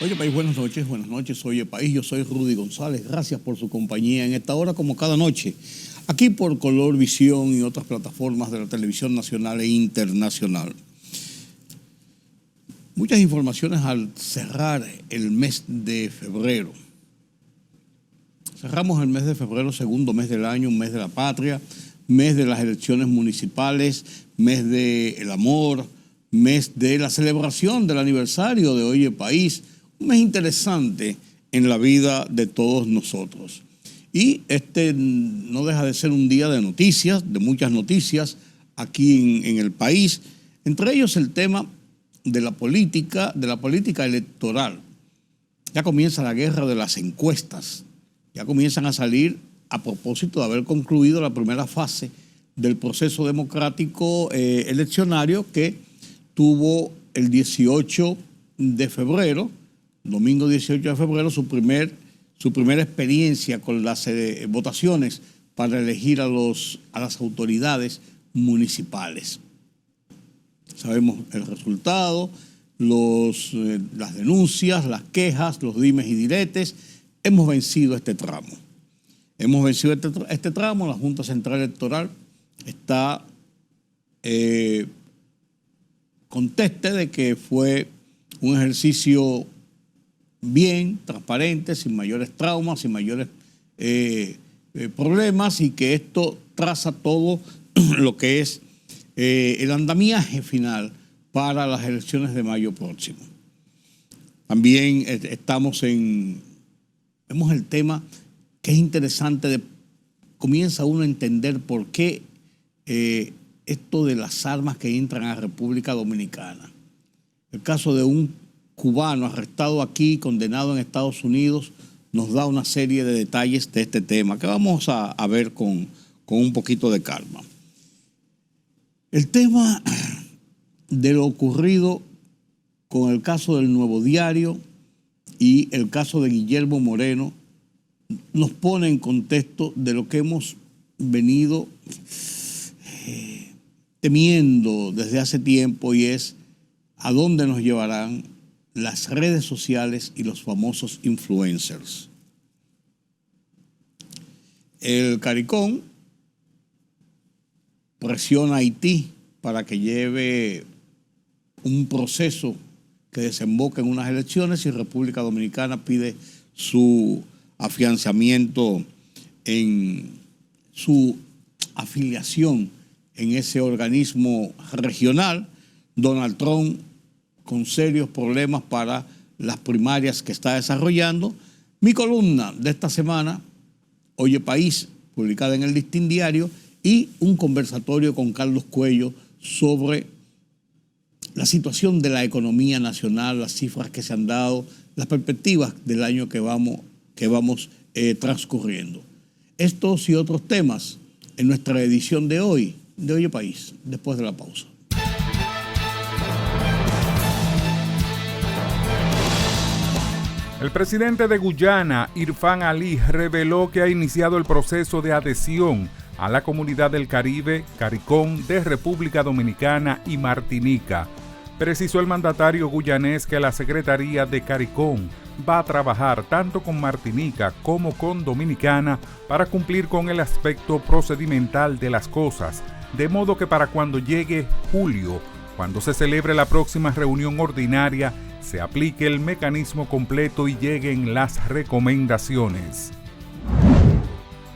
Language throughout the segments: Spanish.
Oye País, buenas noches, Oye País, yo soy Rudy González, gracias por su compañía en esta hora como cada noche, aquí por Color Visión y otras plataformas de la televisión nacional e internacional. Muchas informaciones al cerrar el mes de febrero. Cerramos el mes de febrero, segundo mes del año, un mes de la patria, mes de las elecciones municipales, mes del amor, mes de la celebración del aniversario de Oye País, un mes interesante en la vida de todos nosotros. Y este no deja de ser un día de noticias, de muchas noticias aquí en el país, entre ellos el tema de la política electoral. Ya comienza la guerra de las encuestas, ya comienzan a salir a propósito de haber concluido la primera fase del proceso democrático eleccionario que tuvo el 18 de febrero, domingo 18 de febrero, su primera experiencia con las votaciones para elegir a las autoridades municipales. Sabemos el resultado, las denuncias, las quejas, los dimes y diretes. Hemos vencido este tramo. Hemos vencido este tramo. La Junta Central Electoral está conteste de que fue un ejercicio bien, transparente, sin mayores traumas, sin mayores problemas, y que esto traza todo lo que es el andamiaje final para las elecciones de mayo próximo. También vemos el tema que es interesante, comienza uno a entender por qué esto de las armas que entran a República Dominicana. El caso de un cubano arrestado aquí, condenado en Estados Unidos, nos da una serie de detalles de este tema que vamos a ver con un poquito de calma. El tema de lo ocurrido con el caso del Nuevo Diario y el caso de Guillermo Moreno nos pone en contexto de lo que hemos venido temiendo desde hace tiempo, y es a dónde nos llevarán las redes sociales y los famosos influencers. El CARICOM presiona a Haití para que lleve un proceso que desemboque en unas elecciones, y República Dominicana pide su afianzamiento en su afiliación en ese organismo regional. Donald Trump con serios problemas para las primarias que está desarrollando. Mi columna de esta semana, Oye País, publicada en el Listín Diario, y un conversatorio con Carlos Cuello sobre la situación de la economía nacional, las cifras que se han dado, las perspectivas del año que vamos transcurriendo. Estos y otros temas en nuestra edición de hoy de Oye País, después de la pausa. El presidente de Guyana, Irfan Ali, reveló que ha iniciado el proceso de adhesión a la Comunidad del Caribe, CARICOM, de República Dominicana y Martinica. Precisó el mandatario guyanés que la Secretaría de CARICOM va a trabajar tanto con Martinica como con Dominicana para cumplir con el aspecto procedimental de las cosas, de modo que para cuando llegue julio, cuando se celebre la próxima reunión ordinaria, se aplique el mecanismo completo y lleguen las recomendaciones.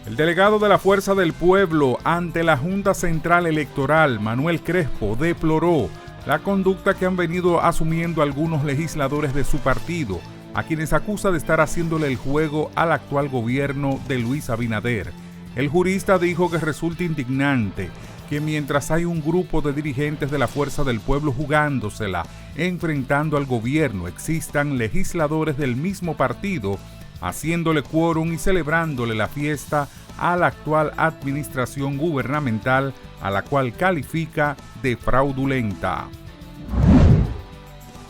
El delegado de la Fuerza del Pueblo ante la Junta Central Electoral, Manuel Crespo, deploró la conducta que han venido asumiendo algunos legisladores de su partido, a quienes acusa de estar haciéndole el juego al actual gobierno de Luis Abinader. El jurista dijo que resulta indignante que mientras hay un grupo de dirigentes de la Fuerza del Pueblo jugándosela, enfrentando al gobierno, existan legisladores del mismo partido haciéndole quórum y celebrándole la fiesta a la actual administración gubernamental, a la cual califica de fraudulenta.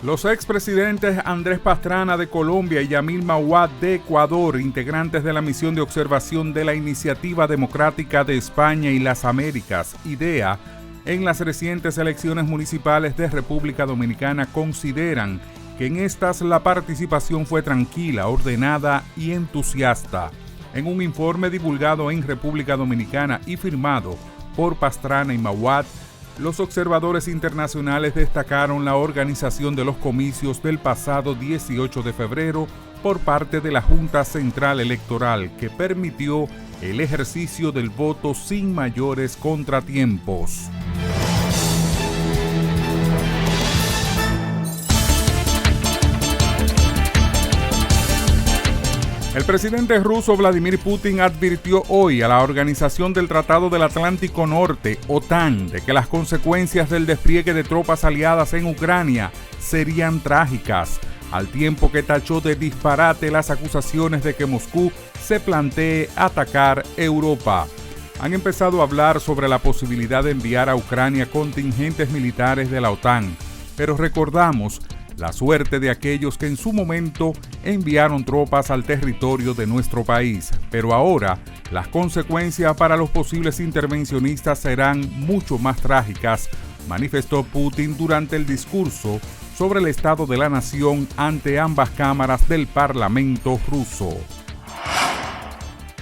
Los expresidentes Andrés Pastrana de Colombia y Yamil Mahuad de Ecuador, integrantes de la misión de observación de la Iniciativa Democrática de España y las Américas, IDEA, en las recientes elecciones municipales de República Dominicana, consideran que en estas la participación fue tranquila, ordenada y entusiasta. En un informe divulgado en República Dominicana y firmado por Pastrana y Mawad, los observadores internacionales destacaron la organización de los comicios del pasado 18 de febrero por parte de la Junta Central Electoral, que permitió el ejercicio del voto sin mayores contratiempos. El presidente ruso Vladimir Putin advirtió hoy a la Organización del Tratado del Atlántico Norte, OTAN, de que las consecuencias del despliegue de tropas aliadas en Ucrania serían trágicas, al tiempo que tachó de disparate las acusaciones de que Moscú se plantee atacar Europa. Han empezado a hablar sobre la posibilidad de enviar a Ucrania contingentes militares de la OTAN, pero recordamos la suerte de aquellos que en su momento enviaron tropas al territorio de nuestro país. Pero ahora, las consecuencias para los posibles intervencionistas serán mucho más trágicas, manifestó Putin durante el discurso sobre el estado de la nación ante ambas cámaras del Parlamento ruso.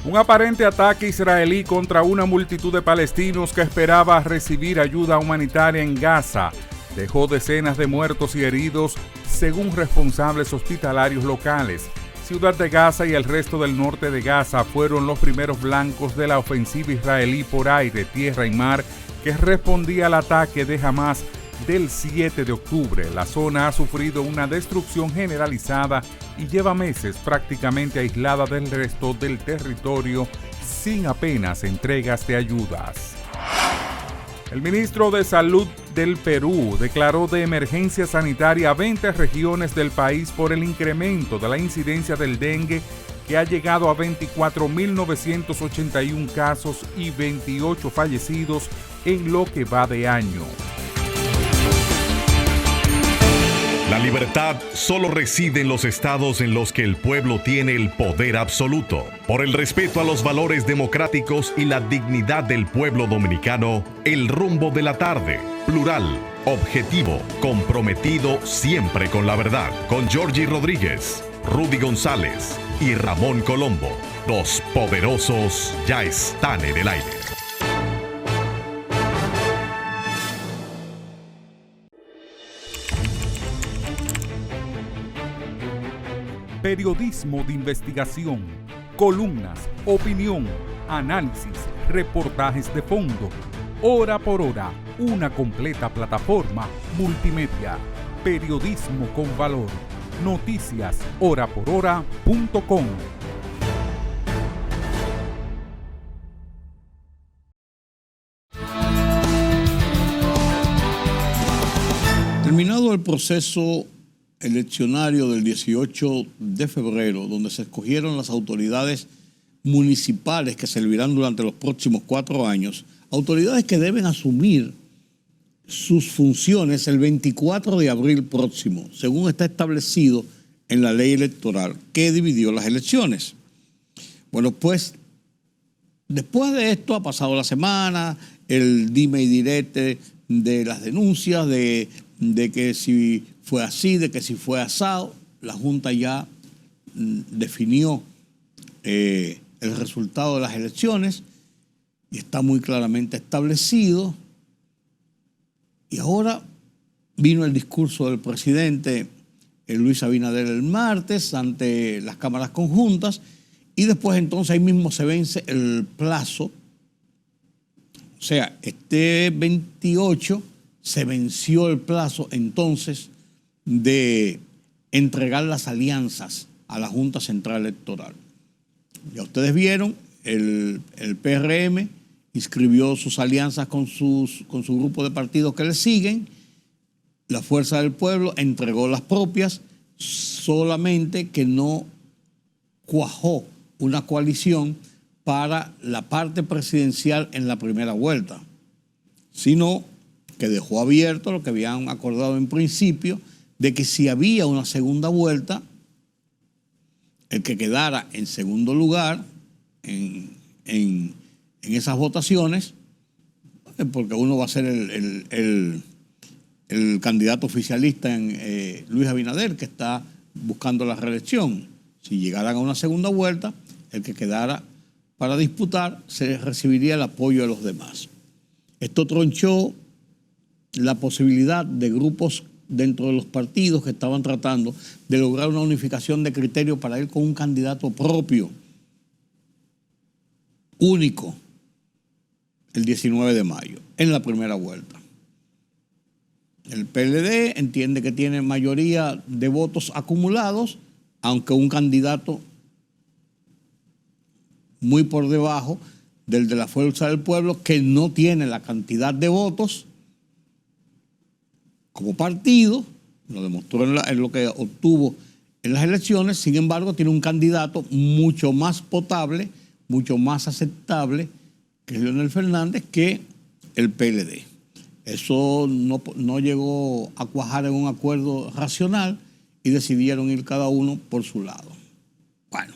Un aparente ataque israelí contra una multitud de palestinos que esperaba recibir ayuda humanitaria en Gaza dejó decenas de muertos y heridos, según responsables hospitalarios locales. Ciudad de Gaza y el resto del norte de Gaza fueron los primeros blancos de la ofensiva israelí por aire, tierra y mar que respondía al ataque de Hamás del 7 de octubre. La zona ha sufrido una destrucción generalizada y lleva meses prácticamente aislada del resto del territorio, sin apenas entregas de ayudas. El ministro de Salud del Perú declaró de emergencia sanitaria a 20 regiones del país por el incremento de la incidencia del dengue, que ha llegado a 24.981 casos y 28 fallecidos en lo que va de año. La libertad solo reside en los estados en los que el pueblo tiene el poder absoluto. Por el respeto a los valores democráticos y la dignidad del pueblo dominicano, El Rumbo de la Tarde, plural, objetivo, comprometido siempre con la verdad. Con Georgie Rodríguez, Rudy González y Ramón Colombo. Los poderosos ya están en el aire. Periodismo de investigación, columnas, opinión, análisis, reportajes de fondo. Hora por hora, una completa plataforma multimedia. Periodismo con valor. Noticias horaporhora.com. Terminado el proceso eleccionario del 18 de febrero, donde se escogieron las autoridades municipales que servirán durante los próximos 4 años, autoridades que deben asumir sus funciones el 24 de abril próximo, según está establecido en la ley electoral que dividió las elecciones. Bueno, pues después de esto ha pasado la semana, el dime y direte de las denuncias, de que si fue así, de que si fue asado. La Junta ya definió el resultado de las elecciones y está muy claramente establecido. Y ahora vino el discurso del presidente Luis Abinader el martes ante las cámaras conjuntas y después entonces ahí mismo se vence el plazo. O sea, este 28 se venció el plazo entonces de entregar las alianzas a la Junta Central Electoral. Ya ustedes vieron, el PRM inscribió sus alianzas con su grupo de partidos que le siguen. La Fuerza del Pueblo entregó las propias, solamente que no cuajó una coalición para la parte presidencial en la primera vuelta, sino que dejó abierto lo que habían acordado en principio, de que si había una segunda vuelta, el que quedara en segundo lugar en esas votaciones, porque uno va a ser el el candidato oficialista Luis Abinader, que está buscando la reelección. Si llegaran a una segunda vuelta, el que quedara para disputar se recibiría el apoyo de los demás. Esto tronchó la posibilidad de grupos dentro de los partidos que estaban tratando de lograr una unificación de criterios para ir con un candidato propio, único, el 19 de mayo, en la primera vuelta. El PLD entiende que tiene mayoría de votos acumulados, aunque un candidato muy por debajo del de la Fuerza del Pueblo, que no tiene la cantidad de votos como partido, lo demostró en lo que obtuvo en las elecciones. Sin embargo, tiene un candidato mucho más potable, mucho más aceptable, que es Leonel Fernández, que el PLD. Eso no llegó a cuajar en un acuerdo racional y decidieron ir cada uno por su lado. Bueno,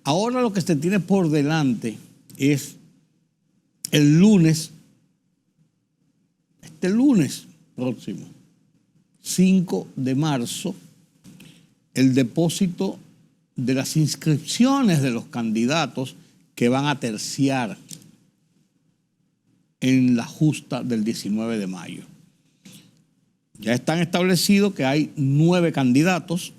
ahora lo que se tiene por delante es el lunes, este lunes próximo, 5 de marzo, el depósito de las inscripciones de los candidatos que van a terciar en la justa del 19 de mayo. Ya están establecidos que hay 9 candidatos,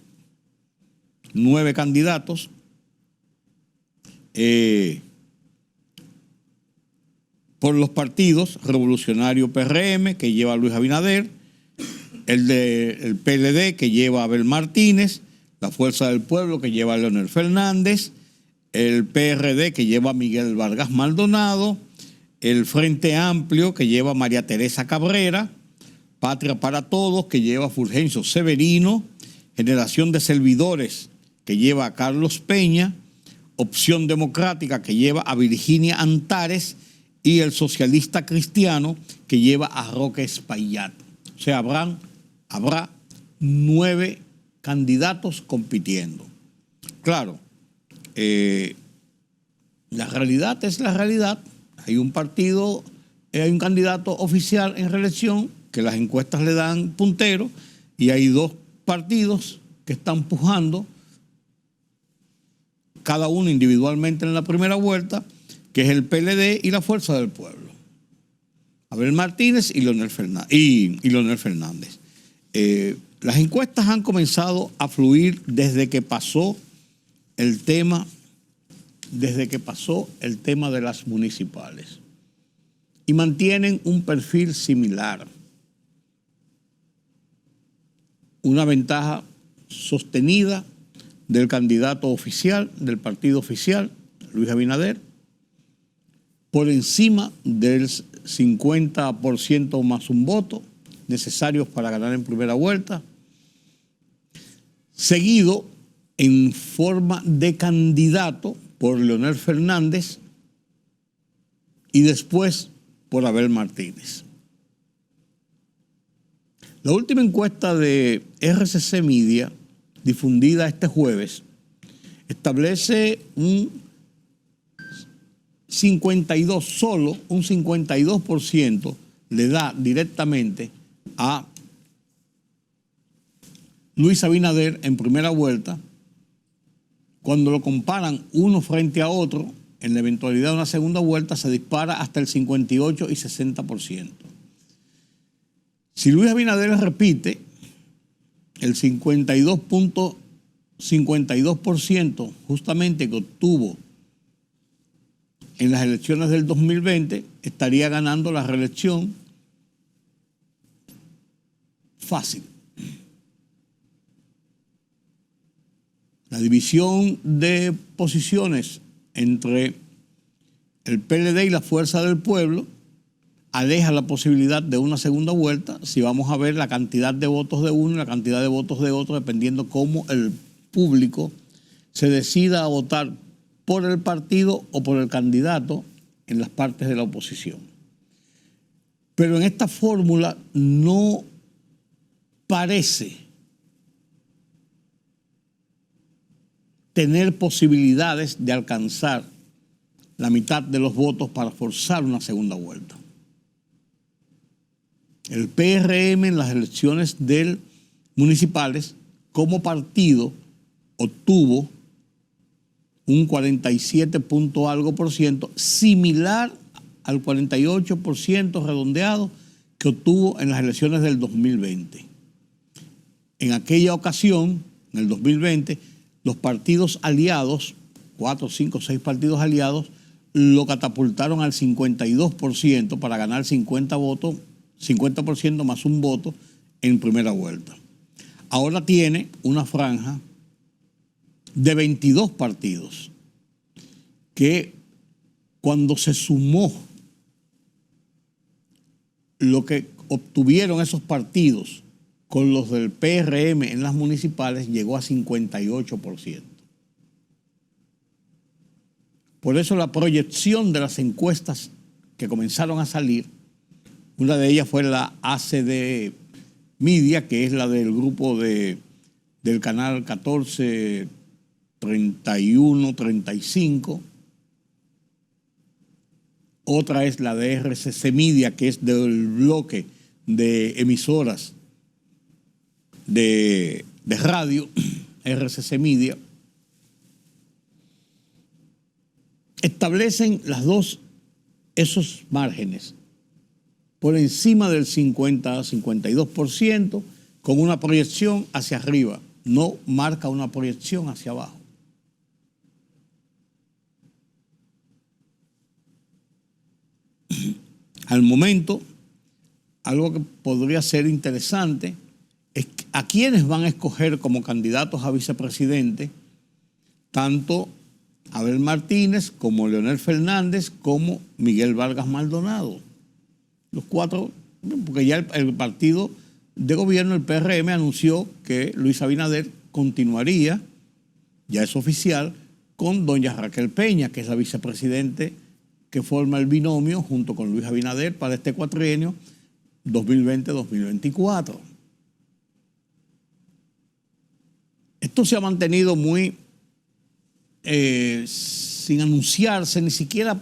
por los partidos: Revolucionario PRM, que lleva a Luis Abinader, el PLD, que lleva a Abel Martínez, la Fuerza del Pueblo, que lleva a Leonel Fernández, el PRD, que lleva a Miguel Vargas Maldonado, el Frente Amplio, que lleva a María Teresa Cabrera, Patria para Todos, que lleva a Fulgencio Severino, Generación de Servidores, que lleva a Carlos Peña, Opción Democrática, que lleva a Virginia Antares, y el Socialista Cristiano, que lleva a Roque Espaillat. O sea, habrá 9 candidatos compitiendo. Claro, la realidad es la realidad. Hay un candidato oficial en reelección que las encuestas le dan puntero, y hay 2 partidos que están pujando, cada uno individualmente en la primera vuelta, que es el PLD y la Fuerza del Pueblo. Abel Martínez y Leonel Fernández. Las encuestas han comenzado a fluir desde que pasó el tema de las municipales, y mantienen un perfil similar. Una ventaja sostenida del candidato oficial, del partido oficial, Luis Abinader, por encima del 50% más un voto necesarios para ganar en primera vuelta, seguido en forma de candidato por Leonel Fernández y después por Abel Martínez. La última encuesta de RCC Media, difundida este jueves, establece un 52% le da directamente a Luis Abinader en primera vuelta. Cuando lo comparan uno frente a otro, en la eventualidad de una segunda vuelta, se dispara hasta el 58 y 60%. Si Luis Abinader repite, el 52% justamente que obtuvo en las elecciones del 2020, estaría ganando la reelección fácil. La división de posiciones entre el PLD y la Fuerza del Pueblo aleja la posibilidad de una segunda vuelta, si vamos a ver la cantidad de votos de uno y la cantidad de votos de otro, dependiendo cómo el público se decida a votar por el partido o por el candidato en las partes de la oposición. Pero en esta fórmula no parece tener posibilidades de alcanzar la mitad de los votos para forzar una segunda vuelta. El PRM en las elecciones municipales como partido obtuvo un 47 punto algo por ciento, similar al 48% redondeado que obtuvo en las elecciones del 2020. En aquella ocasión, en el 2020, los partidos aliados, 4, 5, 6 partidos aliados, lo catapultaron al 52% para ganar 50 votos, 50% más un voto en primera vuelta. Ahora tiene una franja de 22 partidos que cuando se sumó lo que obtuvieron esos partidos con los del PRM en las municipales llegó a 58%. Por eso la proyección de las encuestas que comenzaron a salir, una de ellas fue la ACD Media, que es la del grupo del canal 14, 31, 35. Otra es la de RCC Media, que es del bloque de emisoras de radio, RCC Media. Establecen las dos esos márgenes por encima del 50-52%, con una proyección hacia arriba, no marca una proyección hacia abajo. Al momento, algo que podría ser interesante es a quiénes van a escoger como candidatos a vicepresidente, tanto Abel Martínez como Leonel Fernández como Miguel Vargas Maldonado. Los cuatro, porque ya el partido de gobierno, el PRM, anunció que Luis Abinader continuaría, ya es oficial, con doña Raquel Peña, que es la vicepresidente que forma el binomio junto con Luis Abinader para este cuatrienio 2020-2024. Esto se ha mantenido muy sin anunciarse, ni siquiera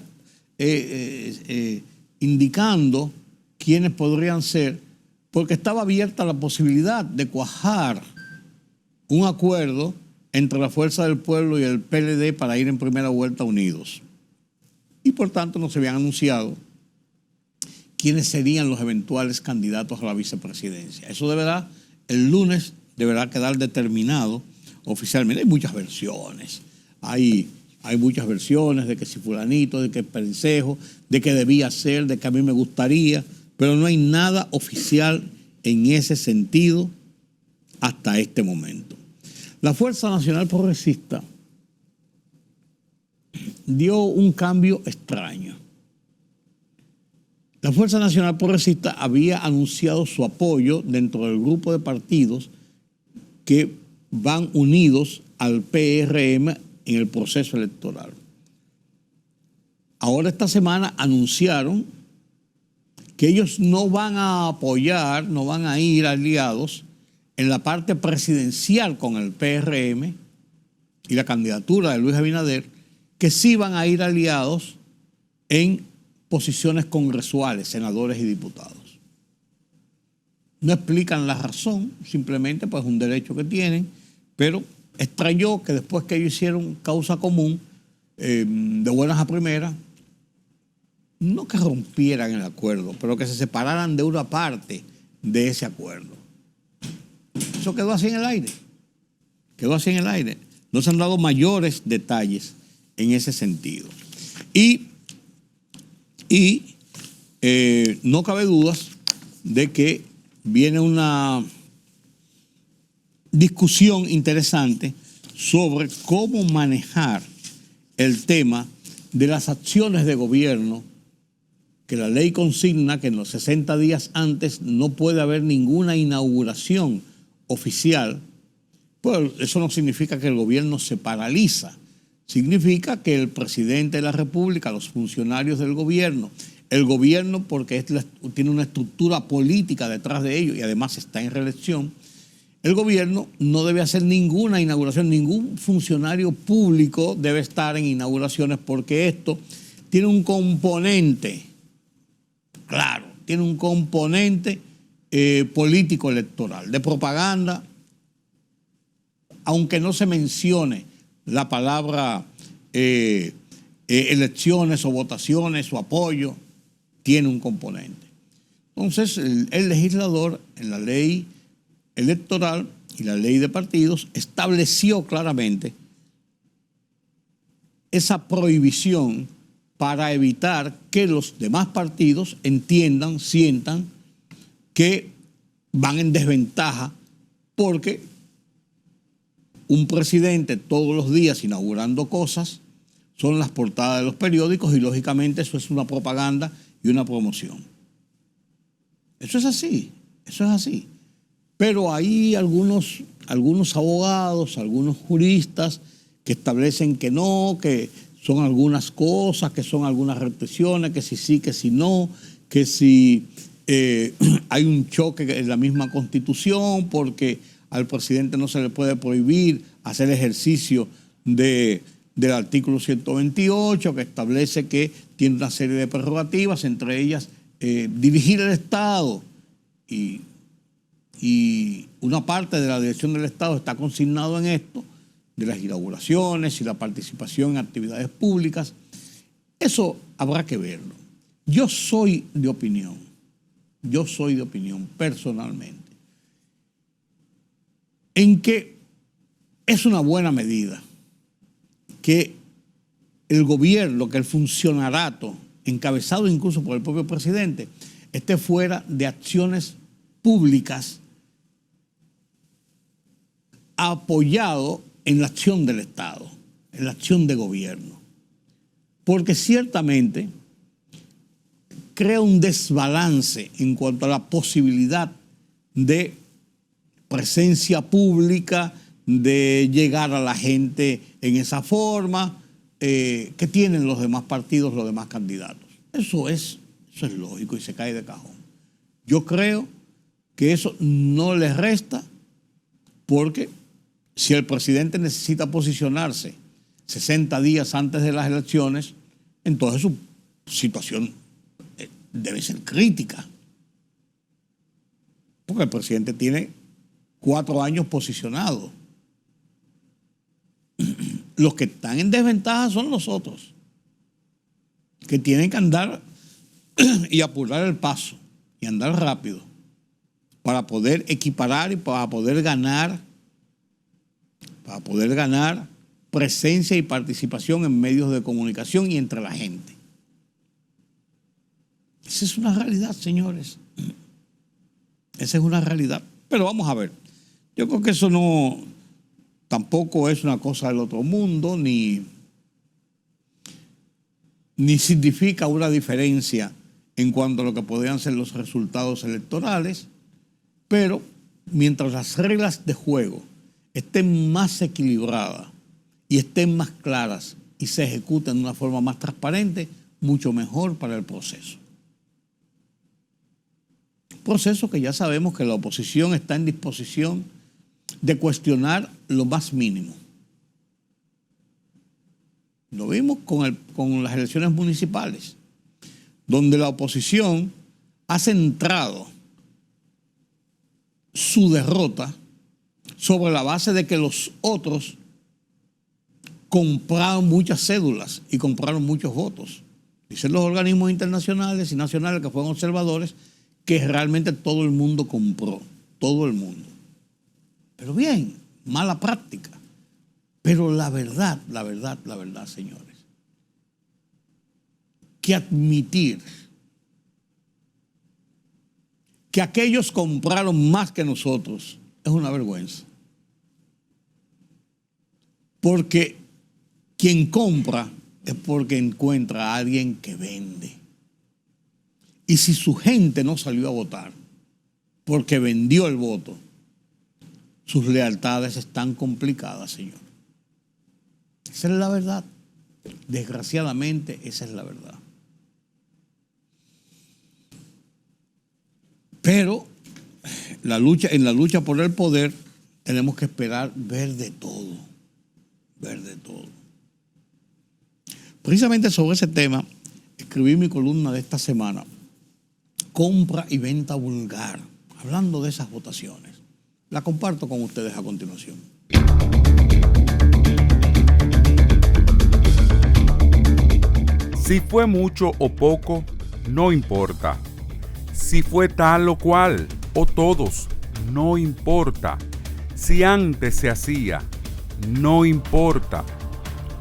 indicando quiénes podrían ser, porque estaba abierta la posibilidad de cuajar un acuerdo entre la Fuerza del Pueblo y el PLD para ir en primera vuelta unidos. Y por tanto no se habían anunciado quiénes serían los eventuales candidatos a la vicepresidencia. Eso deberá, el lunes, deberá quedar determinado oficialmente. Hay muchas versiones. Hay muchas versiones de que si fulanito, de que Perencejo, de que debía ser, de que a mí me gustaría, pero no hay nada oficial en ese sentido hasta este momento. La Fuerza Nacional Progresista dio un cambio extraño. La Fuerza Nacional Progresista había anunciado su apoyo dentro del grupo de partidos que van unidos al PRM en el proceso electoral. Ahora esta semana anunciaron que ellos no van a apoyar, no van a ir aliados en la parte presidencial con el PRM y la candidatura de Luis Abinader, que sí van a ir aliados en posiciones congresuales, senadores y diputados. No explican la razón, simplemente pues un derecho que tienen, pero extrañó que después que ellos hicieron causa común, de buenas a primeras, no que rompieran el acuerdo, pero que se separaran de una parte de ese acuerdo. Eso quedó así en el aire. Quedó así en el aire. No se han dado mayores detalles en ese sentido. Y no cabe dudas de que viene una discusión interesante sobre cómo manejar el tema de las acciones de gobierno, que la ley consigna que en los 60 días antes no puede haber ninguna inauguración oficial. Pues eso no significa que el gobierno se paraliza, significa que el presidente de la República, los funcionarios del gobierno, el gobierno porque tiene una estructura política detrás de ello y además está en reelección, el gobierno no debe hacer ninguna inauguración, ningún funcionario público debe estar en inauguraciones porque esto tiene un componente, claro, tiene un componente político-electoral, de propaganda, aunque no se mencione la palabra elecciones o votaciones o apoyo, tiene un componente. Entonces, el legislador en la ley electoral y la ley de partidos estableció claramente esa prohibición para evitar que los demás partidos entiendan, sientan que van en desventaja porque un presidente todos los días inaugurando cosas son las portadas de los periódicos y lógicamente eso es una propaganda y una promoción. Eso es así, eso es así. Pero hay algunos abogados, algunos juristas que establecen que no, que son algunas cosas, que son algunas restricciones, que si sí, que si no, que si hay un choque en la misma Constitución porque al presidente no se le puede prohibir hacer ejercicio del artículo 128 que establece que tiene una serie de prerrogativas, entre ellas dirigir el Estado y una parte de la dirección del Estado está consignado en esto, de las inauguraciones y la participación en actividades públicas. Eso habrá que verlo. Yo soy de opinión personalmente, en que es una buena medida que el gobierno, que el funcionariato, encabezado incluso por el propio presidente, esté fuera de acciones públicas apoyado en la acción del Estado, en la acción de gobierno. Porque ciertamente crea un desbalance en cuanto a la posibilidad de presencia pública, de llegar a la gente en esa forma que tienen los demás partidos, los demás candidatos. Eso es lógico y se cae de cajón. Yo creo que eso no les resta porque si el presidente necesita posicionarse 60 días antes de las elecciones, entonces su situación debe ser crítica. Porque el presidente tiene 4 años posicionado. Los que están en desventaja son los otros, que tienen que andar y apurar el paso y andar rápido para poder equiparar y para poder ganar presencia y participación en medios de comunicación y entre la gente. Esa es una realidad, señores. Esa es una realidad. Pero vamos a ver. Yo creo que eso tampoco es una cosa del otro mundo, ni significa una diferencia en cuanto a lo que podrían ser los resultados electorales, pero mientras las reglas de juego estén más equilibradas y estén más claras y se ejecuten de una forma más transparente, mucho mejor para el proceso. Proceso que ya sabemos que la oposición está en disposición de cuestionar lo más mínimo. Lo vimos con las elecciones municipales, donde la oposición ha centrado su derrota sobre la base de que los otros compraron muchas cédulas y compraron muchos votos. Dicen los organismos internacionales y nacionales que fueron observadores que realmente todo el mundo compró, todo el mundo. Pero bien, mala práctica. Pero la verdad, señores, que admitir que aquellos compraron más que nosotros es una vergüenza. Porque quien compra es porque encuentra a alguien que vende. Y si su gente no salió a votar porque vendió el voto, sus lealtades están complicadas, señor. Esa es la verdad. Desgraciadamente, esa es la verdad. Pero en la lucha por el poder tenemos que esperar ver de todo. Ver de todo. Precisamente sobre ese tema escribí mi columna de esta semana, compra y venta vulgar. hablando de esas votaciones. La comparto con ustedes a continuación. Si fue mucho o poco, no importa. Si fue tal o cual, o todos, no importa. Si antes se hacía, no importa.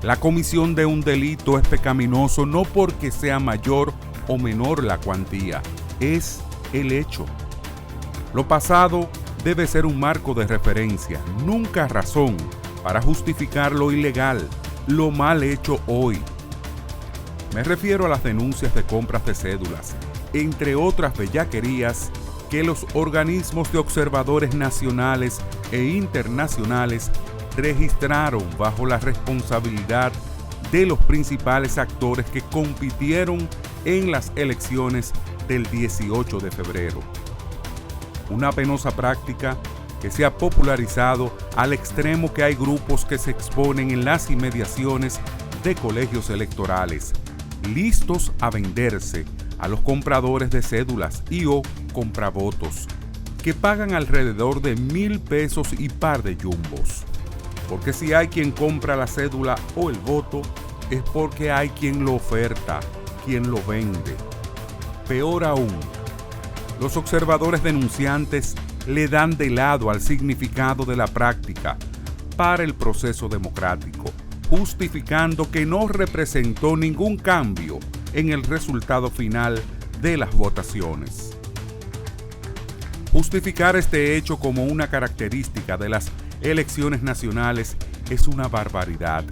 La comisión de un delito es pecaminoso no porque sea mayor o menor la cuantía, es el hecho. Lo pasado debe ser un marco de referencia, nunca razón para justificar lo ilegal, lo mal hecho hoy. Me refiero a las denuncias de compras de cédulas, entre otras bellaquerías que los organismos de observadores nacionales e internacionales registraron bajo la responsabilidad de los principales actores que compitieron en las elecciones del 18 de febrero. Una penosa práctica que se ha popularizado al extremo que hay grupos que se exponen en las inmediaciones de colegios electorales, listos a venderse a los compradores de cédulas y o compravotos, que pagan alrededor de 1,000 pesos y par de yumbos. Porque si hay quien compra la cédula o el voto, es porque hay quien lo oferta, quien lo vende. Peor aún, los observadores denunciantes le dan de lado al significado de la práctica para el proceso democrático, justificando que no representó ningún cambio en el resultado final de las votaciones. Justificar este hecho como una característica de las elecciones nacionales es una barbaridad,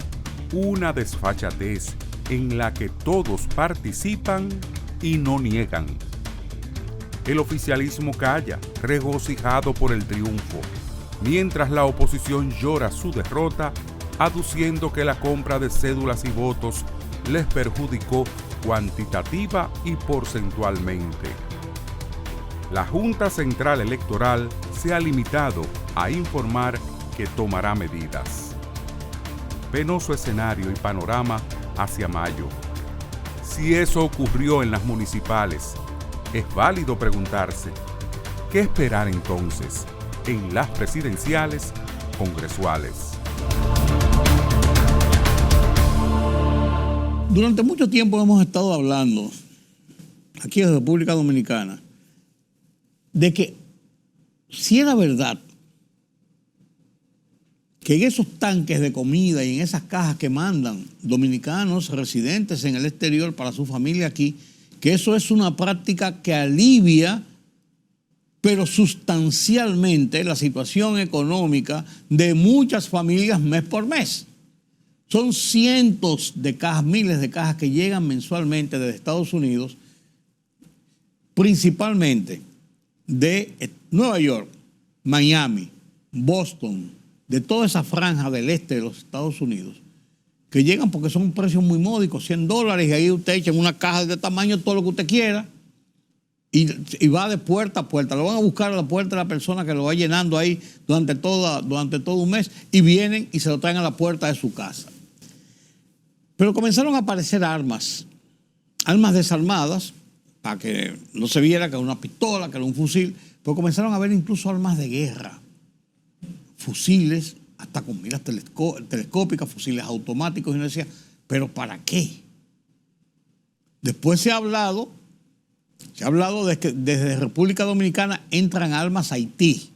una desfachatez en la que todos participan y no niegan. El oficialismo calla, regocijado por el triunfo, mientras la oposición llora su derrota, aduciendo que la compra de cédulas y votos les perjudicó cuantitativa y porcentualmente. La Junta Central Electoral se ha limitado a informar que tomará medidas. Penoso escenario y panorama hacia mayo. Si eso ocurrió en las municipales, es válido preguntarse, ¿qué esperar entonces en las presidenciales congresuales? Durante mucho tiempo hemos estado hablando, aquí en República Dominicana, de que si era verdad que en esos tanques de comida y en esas cajas que mandan dominicanos residentes en el exterior para su familia aquí, que eso es una práctica que alivia, pero sustancialmente, la situación económica de muchas familias mes por mes. Son cientos de cajas, miles de cajas que llegan mensualmente desde Estados Unidos, principalmente de Nueva York, Miami, Boston, de toda esa franja del este de los Estados Unidos, que llegan porque son precios muy módicos, $100, y ahí usted echa en una caja de tamaño todo lo que usted quiera y va de puerta a puerta. Lo van a buscar a la puerta de la persona que lo va llenando ahí durante todo un mes y vienen y se lo traen a la puerta de su casa. Pero comenzaron a aparecer armas desarmadas, para que no se viera que era una pistola, que era un fusil, pero comenzaron a ver incluso armas de guerra, fusiles, hasta con miras telescópicas, fusiles automáticos, y uno decía, ¿pero para qué? Después se ha hablado de que desde República Dominicana entran armas a Haití.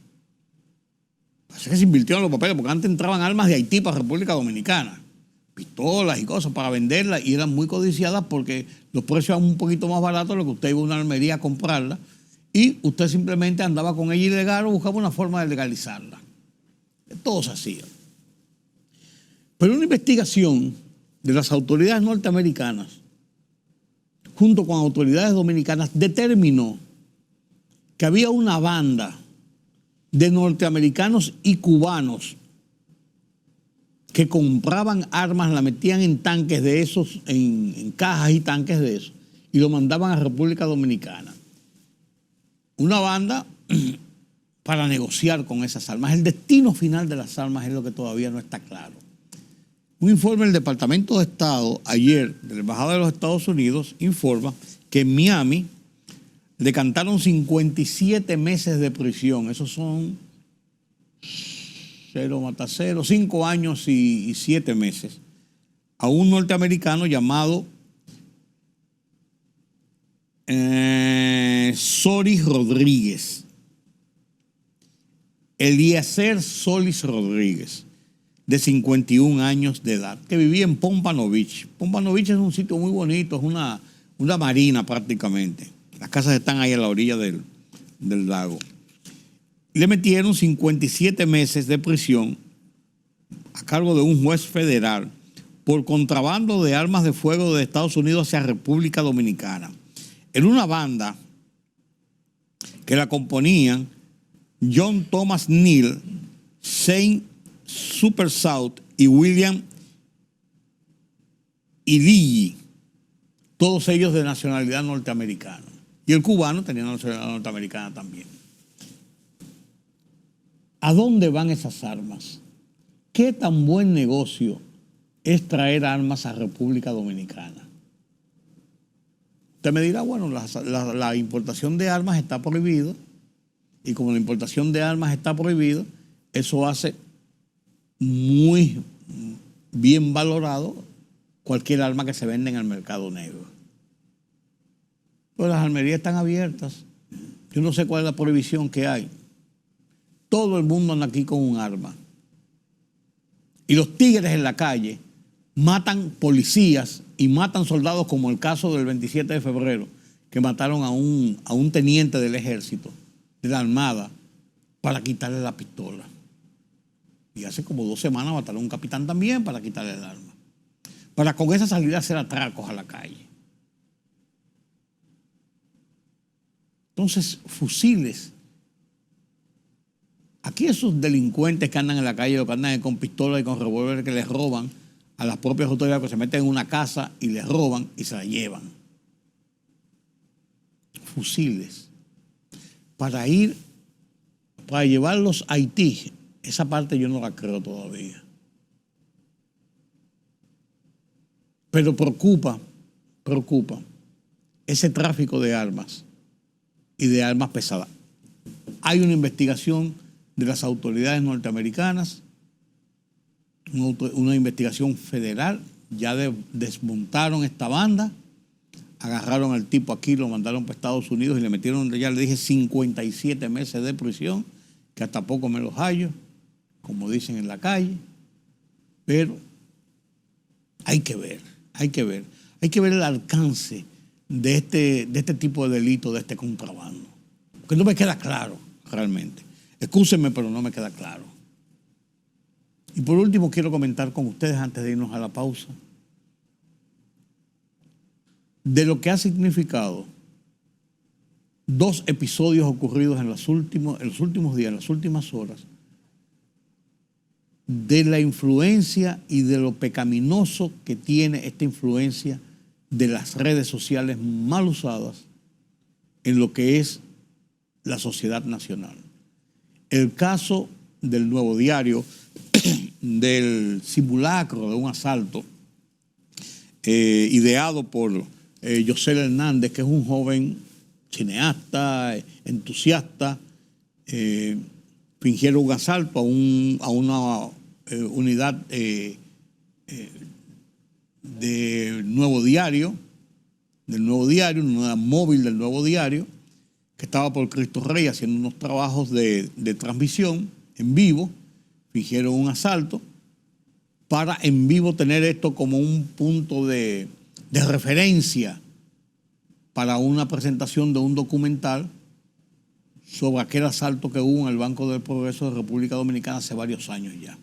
Parece que se invirtió en los papeles, porque antes entraban armas de Haití para República Dominicana, pistolas y cosas para venderlas, y eran muy codiciadas porque los precios eran un poquito más baratos de lo que usted iba a una armería a comprarla, y usted simplemente andaba con ella ilegal o buscaba una forma de legalizarla. Todo se hacía. Pero una investigación de las autoridades norteamericanas, junto con autoridades dominicanas, determinó que había una banda de norteamericanos y cubanos que compraban armas, la metían en tanques de esos, en cajas y tanques de esos, y lo mandaban a República Dominicana. Una banda para negociar con esas armas. El destino final de las armas es lo que todavía no está claro. Un informe del Departamento de Estado ayer de la Embajada de los Estados Unidos informa que en Miami le cantaron 57 meses de prisión. Esos son 0 mata 0, 5 años y 7 meses. A un norteamericano llamado Solis Rodríguez. Eliezer Solis Rodríguez, de 51 años de edad, que vivía en Pompano Beach. Pompano Beach es un sitio muy bonito, es una marina prácticamente. Las casas están ahí a la orilla del lago. Le metieron 57 meses de prisión a cargo de un juez federal por contrabando de armas de fuego de Estados Unidos hacia República Dominicana. Era una banda que la componían John Thomas Neal, Saint Super South y William Idilli, todos ellos de nacionalidad norteamericana. Y el cubano tenía nacionalidad norteamericana también. ¿A dónde van esas armas? ¿Qué tan buen negocio es traer armas a República Dominicana? Usted me dirá, bueno, la importación de armas está prohibido, y como la importación de armas está prohibido, eso hace muy bien valorado cualquier arma que se vende en el mercado negro. Pues las armerías están abiertas. Yo no sé cuál es la prohibición que hay. Todo el mundo anda aquí con un arma. Y los tigres en la calle matan policías y matan soldados, como el caso del 27 de febrero, que mataron a un teniente del ejército, de la Armada, para quitarle la pistola. Y hace como 2 semanas mataron a un capitán también para quitarle el arma. Para con esa salir a hacer atracos a la calle. Entonces, fusiles. Aquí esos delincuentes que andan en la calle, que andan con pistolas y con revólver, que les roban a las propias autoridades, que se meten en una casa y les roban y se la llevan. Fusiles. Para llevarlos a Haití, esa parte yo no la creo todavía. Pero preocupa ese tráfico de armas y de armas pesadas. Hay una investigación de las autoridades norteamericanas, una investigación federal, ya desmontaron esta banda, agarraron al tipo aquí, lo mandaron para Estados Unidos y le metieron, ya le dije, 57 meses de prisión, que hasta poco me los hallo, como dicen en la calle. Pero hay que ver el alcance de este tipo de delito, de este contrabando. Porque no me queda claro, realmente. Excúsenme, pero no me queda claro. Y por último, quiero comentar con ustedes, antes de irnos a la pausa, de lo que ha significado 2 episodios ocurridos en los últimos días, en las últimas horas, de la influencia y de lo pecaminoso que tiene esta influencia de las redes sociales mal usadas en lo que es la sociedad nacional. El caso del Nuevo Diario, del simulacro de un asalto ideado por Yosel Hernández, que es un joven cineasta, entusiasta, fingieron un asalto a una unidad del Nuevo Diario, una unidad móvil del Nuevo Diario, que estaba por Cristo Rey haciendo unos trabajos de transmisión en vivo. Fingieron un asalto para en vivo tener esto como un punto de referencia para una presentación de un documental sobre aquel asalto que hubo en el Banco del Progreso de República Dominicana hace varios años ya.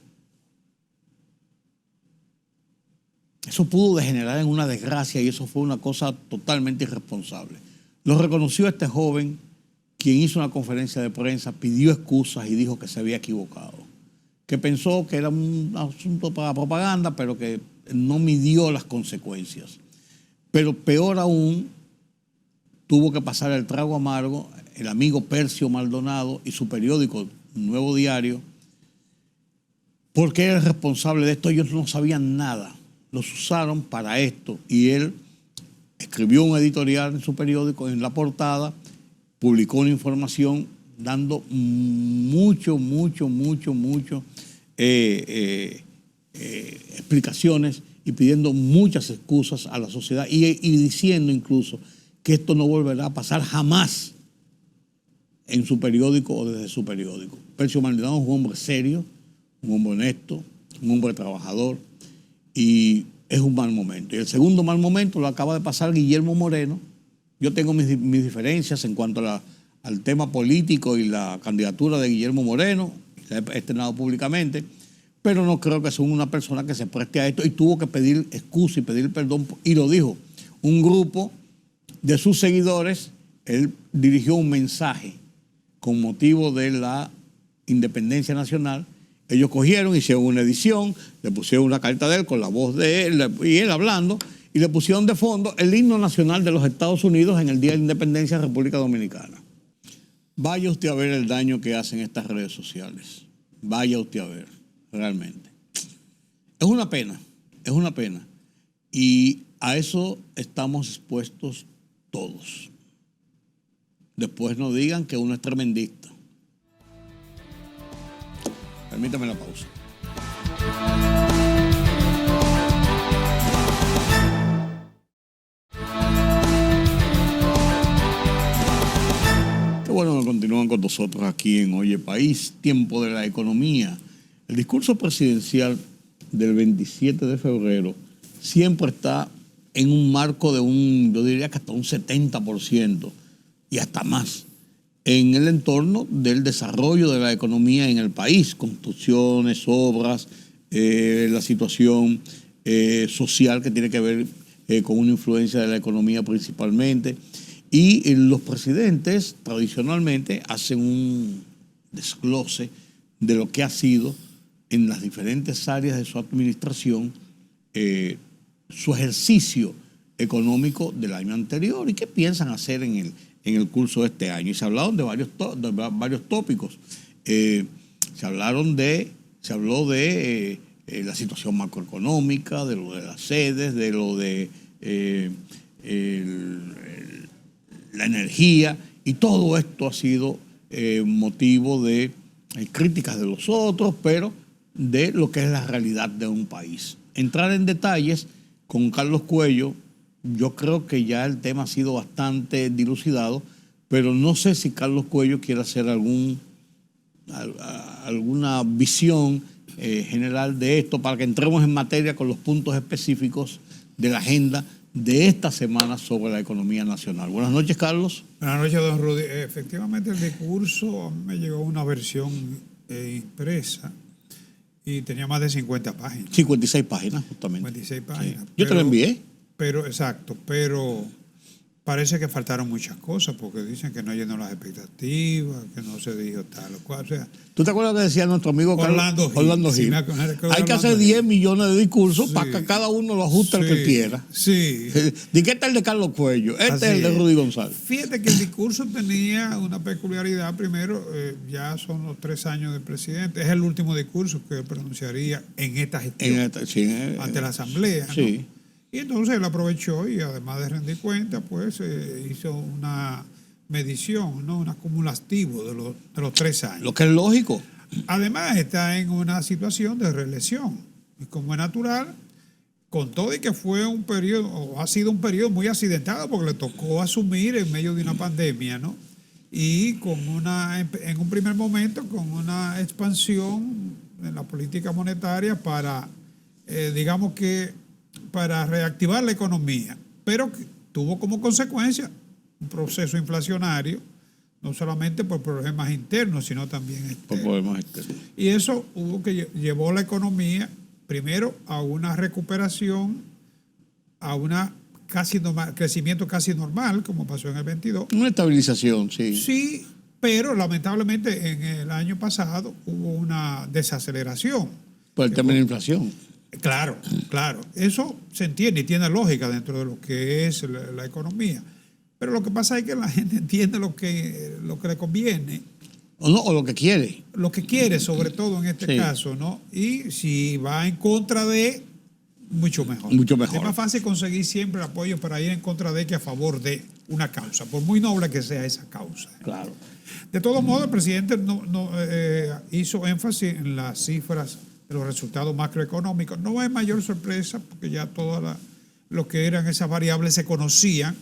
Eso pudo degenerar en una desgracia y eso fue una cosa totalmente irresponsable. Lo reconoció este joven, quien hizo una conferencia de prensa, pidió excusas y dijo que se había equivocado, que pensó que era un asunto para propaganda, pero que no midió las consecuencias. Pero peor aún, tuvo que pasar el trago amargo el amigo Percio Maldonado y su periódico Nuevo Diario, porque era el responsable de esto. Ellos no sabían nada, los usaron para esto y él escribió un editorial en su periódico, en la portada, publicó una información dando mucho explicaciones y pidiendo muchas excusas a la sociedad y diciendo incluso que esto no volverá a pasar jamás en su periódico o desde su periódico. Percio Maldonado es un hombre serio, un hombre honesto, un hombre trabajador y es un mal momento. Y el segundo mal momento lo acaba de pasar Guillermo Moreno. Yo tengo mis diferencias en cuanto al tema político y la candidatura de Guillermo Moreno, que he estrenado públicamente, pero no creo que sea una persona que se preste a esto y tuvo que pedir excusa y pedir perdón, y lo dijo. Un grupo de sus seguidores, él dirigió un mensaje con motivo de la independencia nacional. Ellos cogieron, hicieron una edición, le pusieron una carta de él con la voz de él y él hablando, y le pusieron de fondo el himno nacional de los Estados Unidos en el Día de la Independencia de la República Dominicana. Vaya usted a ver el daño que hacen estas redes sociales. Vaya usted a ver, realmente. Es una pena. Y a eso estamos expuestos todos. Después no digan que uno es tremendista. Permítame la pausa. Qué bueno que continúan con nosotros aquí en Oye País, tiempo de la economía. El discurso presidencial del 27 de febrero siempre está en un marco de yo diría que hasta un 70% y hasta más, en el entorno del desarrollo de la economía en el país, construcciones, obras, la situación social que tiene que ver con una influencia de la economía principalmente. Y los presidentes tradicionalmente hacen un desglose de lo que ha sido en las diferentes áreas de su administración su ejercicio económico del año anterior y qué piensan hacer en el curso de este año. Y se hablaron de varios tópicos. Se habló de la situación macroeconómica, de lo de las sedes, de lo de la energía, y todo esto ha sido motivo de críticas de los otros, pero de lo que es la realidad de un país. Entrar en detalles con Carlos Cuello, yo creo que ya el tema ha sido bastante dilucidado, pero no sé si Carlos Cuello quiere hacer alguna visión general de esto para que entremos en materia con los puntos específicos de la agenda de esta semana sobre la economía nacional. Buenas noches, Carlos. Buenas noches, don Rudy. Efectivamente, el discurso me llegó una versión impresa y tenía más de 50 páginas. 56 páginas, justamente. 56 páginas. Sí. Yo te lo envié. Pero parece que faltaron muchas cosas porque dicen que no llenó las expectativas, que no se dijo tal o cual. O sea, ¿tú te acuerdas lo que decía nuestro amigo Orlando Gil? Sí, hay que hacer 10 millones de discursos para que cada uno lo ajuste al que quiera. Sí. ¿De qué está el de Carlos Cuello? Es el de Rudy González. Fíjate que el discurso tenía una peculiaridad. Primero, ya son los 3 años del presidente. Es el último discurso que él pronunciaría en esta gestión, ante la Asamblea, ¿no? Sí. Y entonces él aprovechó y además de rendir cuenta, pues hizo una medición, ¿no? Un acumulativo de los 3 años. Lo que es lógico. Además está en una situación de reelección. Y como es natural, con todo y que fue un periodo, o ha sido un periodo muy accidentado porque le tocó asumir en medio de una pandemia, ¿no? Y en un primer momento con una expansión en la política monetaria para, digamos que, para reactivar la economía, pero que tuvo como consecuencia un proceso inflacionario, no solamente por problemas internos, sino también externos. Por problemas externos. Y eso llevó la economía primero a una recuperación, a una crecimiento casi normal, como pasó en el 22. Una estabilización, sí. Sí, pero lamentablemente en el año pasado hubo una desaceleración. Por el tema de la inflación. Claro. Eso se entiende y tiene lógica dentro de lo que es la economía. Pero lo que pasa es que la gente entiende lo que le conviene. O lo que quiere. Lo que quiere, sobre todo en este caso, ¿no? Y si va en contra de, mucho mejor. Mucho mejor. Es más fácil conseguir siempre apoyo para ir en contra de que a favor de. una causa, por muy noble que sea esa causa. Claro. De todos modos, el presidente hizo énfasis en las cifras de los resultados macroeconómicos. No hay mayor sorpresa porque ya todo lo que eran esas variables se conocían.